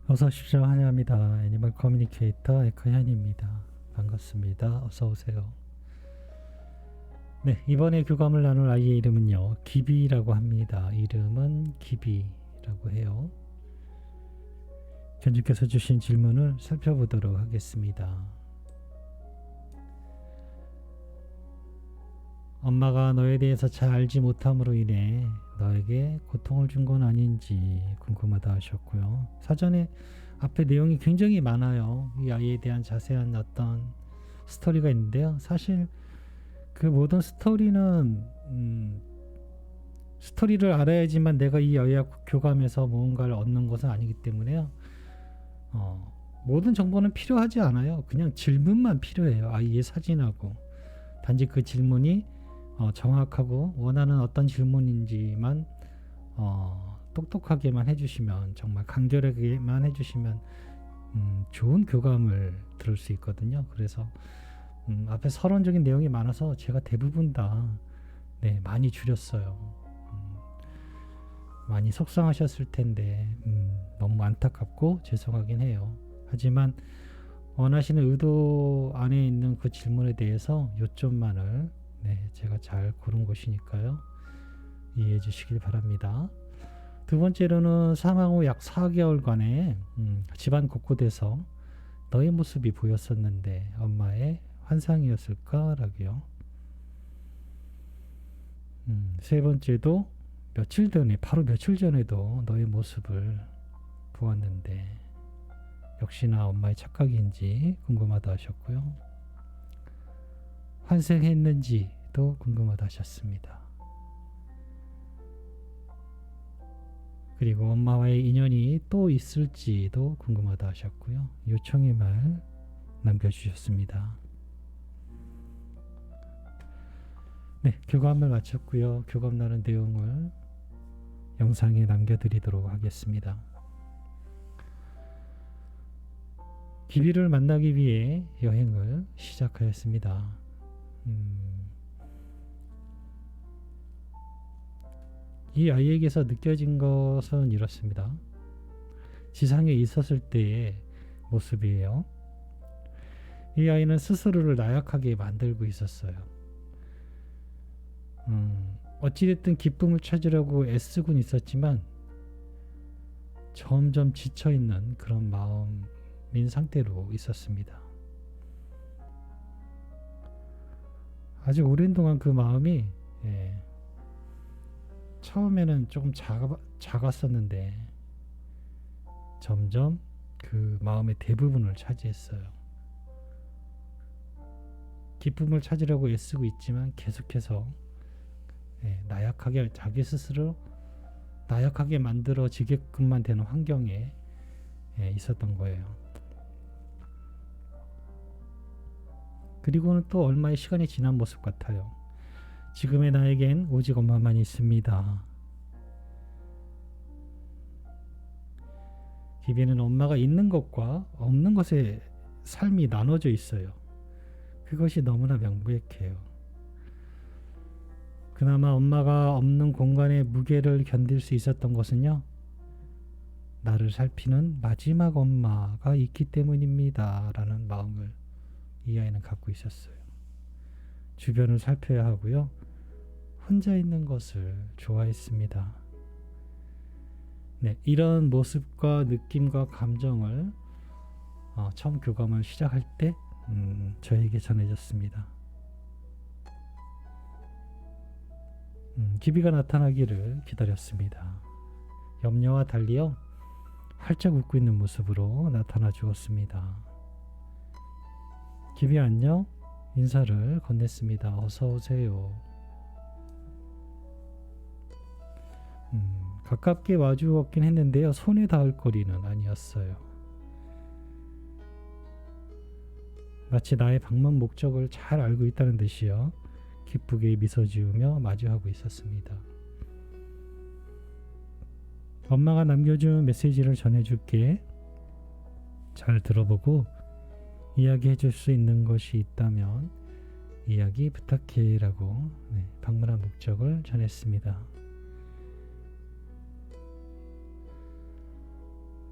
어서 오십시오. 환영합니다. 애니멀 커뮤니케이터 에크현입니다. 반갑습니다. 어서 오세요. 네, 이번에 교감을 나눌 아이의 이름은요, 기비라고 합니다. 이름은 기비라고 해요. 견주께서 주신 질문을 살펴보도록 하겠습니다. 엄마가 너에 대해서 잘 알지 못함으로 인해 너에게 고통을 준 건 아닌지 궁금하다 하셨고요. 사전에 앞에 내용이 굉장히 많아요. 이 아이에 대한 자세한 어떤 스토리가 있는데요. 사실 그 모든 스토리는 스토리를 알아야지만 내가 이 아이와 교감해서 무언가를 얻는 것은 아니기 때문에요. 모든 정보는 필요하지 않아요. 그냥 질문만 필요해요. 아이의 사진하고. 단지 그 질문이 정확하고 원하는 어떤 질문인지만 똑똑하게만 해주시면, 정말 간결하게만 해주시면 좋은 교감을 들을 수 있거든요. 그래서 앞에 서론적인 내용이 많아서 제가 대부분 다 많이 줄였어요. 많이 속상하셨을 텐데 너무 안타깝고 죄송하긴 해요. 하지만 원하시는 의도 안에 있는 그 질문에 대해서 요점만을 제가 잘 고른 것이니까요. 이해해 주시길 바랍니다. 두 번째로는 사망 후 약 4개월간의 집안 곳곳에서 너의 모습이 보였었는데 엄마의 환상이었을까라고요. 세 번째도 며칠 전에, 바로 며칠 전에도 너의 모습을 보았는데 역시나 엄마의 착각인지 궁금하다 하셨고요. 환생했는지도 궁금하다 하셨습니다. 그리고 엄마와의 인연이 또 있을지도 궁금하다 하셨고요. 요청의 말 남겨주셨습니다. 네, 교감을 마쳤고요. 교감 나눈 내용을 영상에 남겨드리도록 하겠습니다. 기비를 만나기 위해 여행을 시작하였습니다. 이 아이에게서 느껴진 것은 이렇습니다. 지상에 있었을 때의 모습이에요. 이 아이는 스스로를 나약하게 만들고 있었어요. 어찌됐든 기쁨을 찾으려고 애쓰곤 있었지만 점점 지쳐있는 그런 마음인 상태로 있었습니다. 아주 오랜 동안 그 마음이 처음에는 조금 작았었는데 점점 그 마음의 대부분을 차지했어요. 기쁨을 찾으려고 애쓰고 있지만 계속해서 나약하게, 자기 스스로 나약하게 만들어지게끔만 되는 환경에 있었던 거예요. 그리고는 또 얼마의 시간이 지난 모습 같아요. 지금의 나에겐 오직 엄마만 있습니다. 기비는 엄마가 있는 것과 없는 것의 삶이 나눠져 있어요. 그것이 너무나 명백해요. 그나마 엄마가 없는 공간의 무게를 견딜 수 있었던 것은요, 나를 살피는 마지막 엄마가 있기 때문입니다 라는 마음을 이 아이는 갖고 있었어요. 주변을 살펴야 하고요, 혼자 있는 것을 좋아했습니다. 이런 모습과 느낌과 감정을 처음 교감을 시작할 때 저에게 전해졌습니다. 기비가 나타나기를 기다렸습니다. 염려와 달리요, 활짝 웃고 있는 모습으로 나타나 주었습니다. 기비 안녕? 인사를 건넸습니다. 어서 오세요. 가깝게 마주었긴 했는데요, 손에 닿을 거리는 아니었어요. 마치 나의 방문 목적을 잘 알고 있다는 듯이요, 기쁘게 미소 지으며 마주하고 있었습니다. 엄마가 남겨준 메시지를 전해줄게. 잘 들어보고 이야기해 줄 수 있는 것이 있다면 이야기 부탁해 라고 방문한 목적을 전했습니다.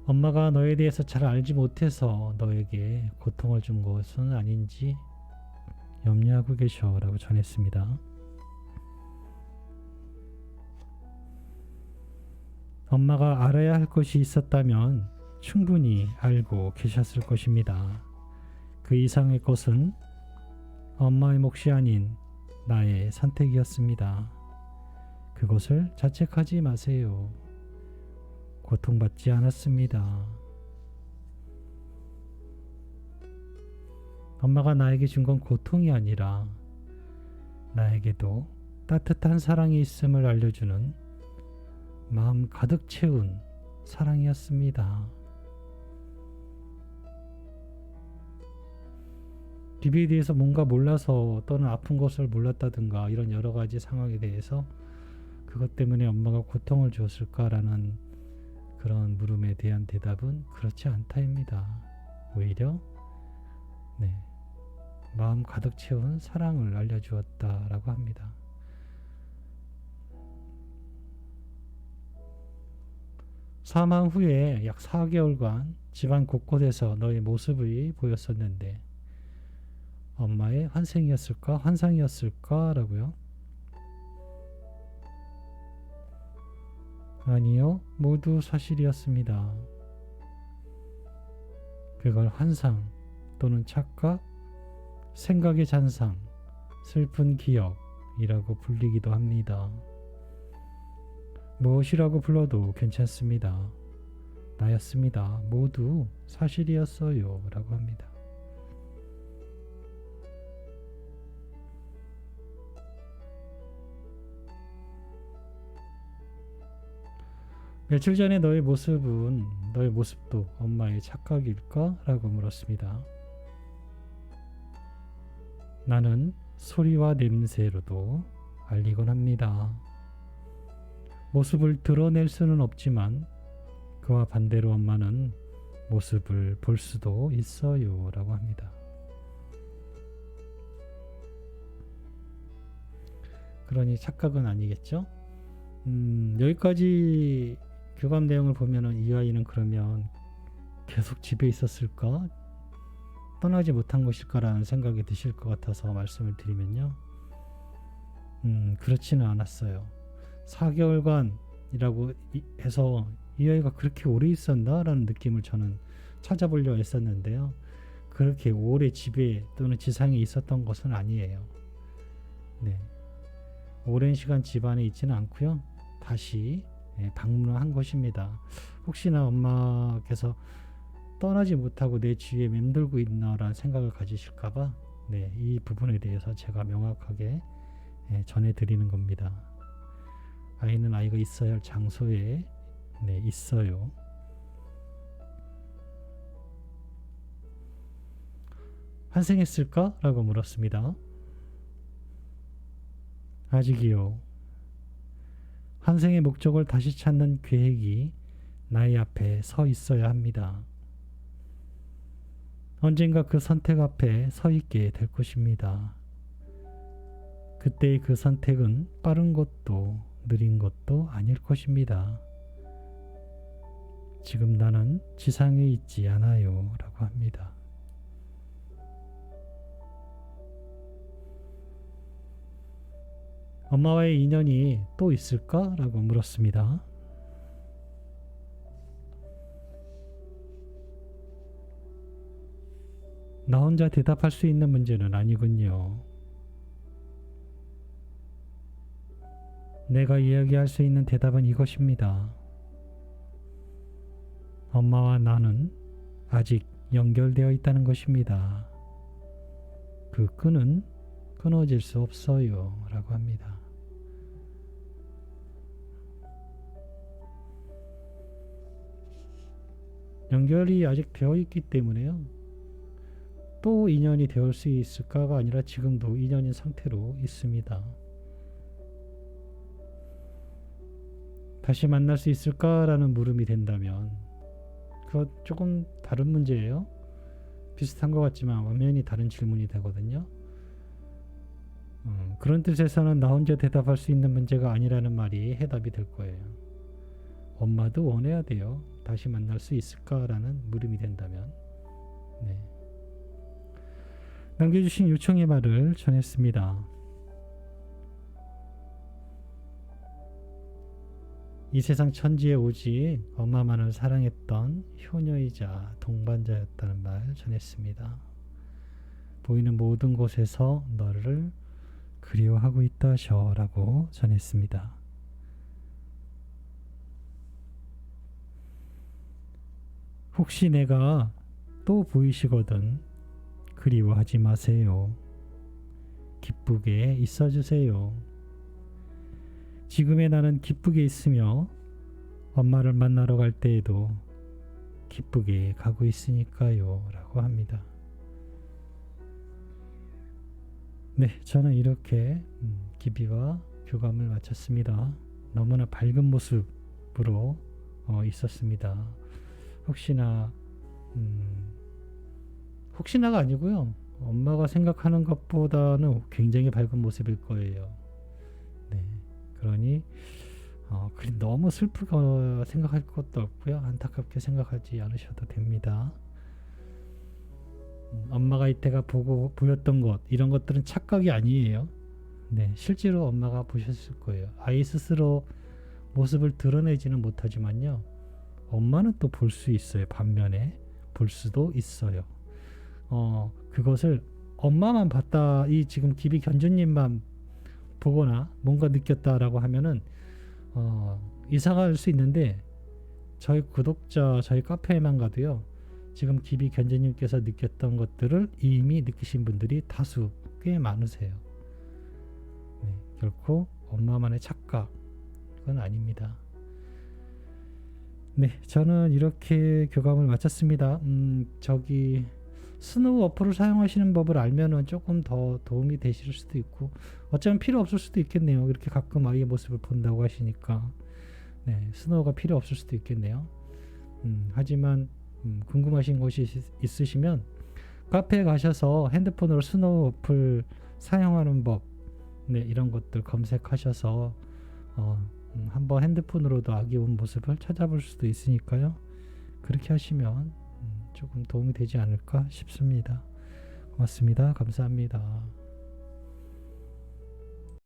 엄마가 너에 대해서 잘 알지 못해서 너에게 고통을 준 것은 아닌지 염려하고 계셔라고 전했습니다. 엄마가 알아야 할 것이 있었다면 충분히 알고 계셨을 것입니다. 그 이상의 것은 엄마의 몫이 아닌 나의 선택이었습니다. 그것을 자책하지 마세요. 고통받지 않았습니다. 엄마가 나에게 준 건 고통이 아니라 나에게도 따뜻한 사랑이 있음을 알려주는 마음 가득 채운 사랑이었습니다. 비비에 대해서 뭔가 몰라서 또는 아픈 것을 몰랐다든가 이런 여러 가지 상황에 대해서 그것 때문에 엄마가 고통을 주었을까라는 그런 물음에 대한 대답은 그렇지 않다입니다. 오히려 마음 가득 채운 사랑을 알려주었다라고 합니다. 사망 후에 약 4개월간 집안 곳곳에서 너의 모습이 보였었는데 엄마의 환생이었을까? 환상이었을까? 라고요. 아니요, 모두 사실이었습니다. 그걸 환상 또는 착각, 생각의 잔상, 슬픈 기억이라고 불리기도 합니다. 무엇이라고 불러도 괜찮습니다. 나였습니다. 모두 사실이었어요. 라고 합니다. 며칠 전에 너의 모습도 엄마의 착각일까? 라고 물었습니다. 나는 소리와 냄새로도 알리곤 합니다. 모습을 드러낼 수는 없지만 그와 반대로 엄마는 모습을 볼 수도 있어요. 라고 합니다. 그러니 착각은 아니겠죠? 여기까지 교감 내용을 보면은 이 아이는 그러면 계속 집에 있었을까? 떠나지 못한 것일까라는 생각이 드실 것 같아서 말씀을 드리면요. 그렇지는 않았어요. 4개월간이라고 해서 이 아이가 그렇게 오래 있었나? 라는 느낌을 저는 찾아보려 했었는데요. 그렇게 오래 집에 또는 지상에 있었던 것은 아니에요. 오랜 시간 집안에 있지는 않고요. 다시 방문한 것입니다. 혹시나 엄마께서 떠나지 못하고 내 주위에 맴돌고 있나라는 생각을 가지실까봐 이 부분에 대해서 제가 명확하게 전해드리는 겁니다. 아이는 아이가 있어야 할 장소에 있어요. 환생했을까? 라고 물었습니다. 아직이요. 환생의 목적을 다시 찾는 계획이 나의 앞에 서 있어야 합니다. 언젠가 그 선택 앞에 서 있게 될 것입니다. 그때의 그 선택은 빠른 것도 느린 것도 아닐 것입니다. 지금 나는 지상에 있지 않아요. 라고 합니다. 엄마와의 인연이 또 있을까? 라고 물었습니다. 나 혼자 대답할 수 있는 문제는 아니군요. 내가 이야기할 수 있는 대답은 이것입니다. 엄마와 나는 아직 연결되어 있다는 것입니다. 그 끈은 끊어질 수 없어요. 라고 합니다. 연결이 아직 되어 있기 때문에요. 또 인연이 되올 수 있을까가 아니라 지금도 인연인 상태로 있습니다. 다시 만날 수 있을까라는 물음이 된다면 그거 조금 다른 문제예요. 비슷한 것 같지만 완전히 다른 질문이 되거든요. 그런 뜻에서는 나 혼자 대답할 수 있는 문제가 아니라는 말이 해답이 될 거예요. 엄마도 원해야 돼요. 다시 만날 수 있을까라는 물음이 된다면, 네. 남겨주신 요청의 말을 전했습니다. 이 세상 천지에 오직 엄마만을 사랑했던 효녀이자 동반자였다는 말 전했습니다. 보이는 모든 곳에서 너를 그리워하고 있다셔 라고 전했습니다. 혹시 내가 또 보이시거든 그리워하지 마세요. 기쁘게 있어주세요. 지금의 나는 기쁘게 있으며 엄마를 만나러 갈 때에도 기쁘게 가고 있으니까요 라고 합니다. 네, 저는 이렇게 기비와 교감을 마쳤습니다. 너무나 밝은 모습으로 있었습니다. 혹시나가 아니고요. 엄마가 생각하는 것보다는 굉장히 밝은 모습일 거예요. 네, 그러니 너무 슬프게 생각할 것도 없고요. 안타깝게 생각하지 않으셔도 됩니다. 엄마가 이때가 보였던 것, 이런 것들은 착각이 아니에요. 네, 실제로 엄마가 보셨을 거예요. 아이 스스로 모습을 드러내지는 못하지만요. 엄마는 또 볼 수 있어요. 반면에 볼 수도 있어요. 그것을 엄마만 봤다, 이 지금 기비 견주님만 보거나 뭔가 느꼈다라고 하면은 이상할 수 있는데, 저희 구독자, 저희 카페에만 가도요. 지금 기비 견주님께서 느꼈던 것들을 이미 느끼신 분들이 다수 꽤 많으세요. 네, 결코 엄마만의 착각은 아닙니다. 네, 저는 이렇게 교감을 마쳤습니다. 스노우 어플을 사용하시는 법을 알면은 조금 더 도움이 되실 수도 있고, 어쩌면 필요 없을 수도 있겠네요. 이렇게 가끔 아이의 모습을 본다고 하시니까, 네, 스노우가 필요 없을 수도 있겠네요. 하지만 궁금하신 것이 있으시면 카페에 가셔서 핸드폰으로 스노우 어플 사용하는 법, 네, 이런 것들 검색하셔서 한번 핸드폰으로도 아기 온 모습을 찾아볼 수도 있으니까요. 그렇게 하시면 조금 도움이 되지 않을까 싶습니다. 고맙습니다. 감사합니다.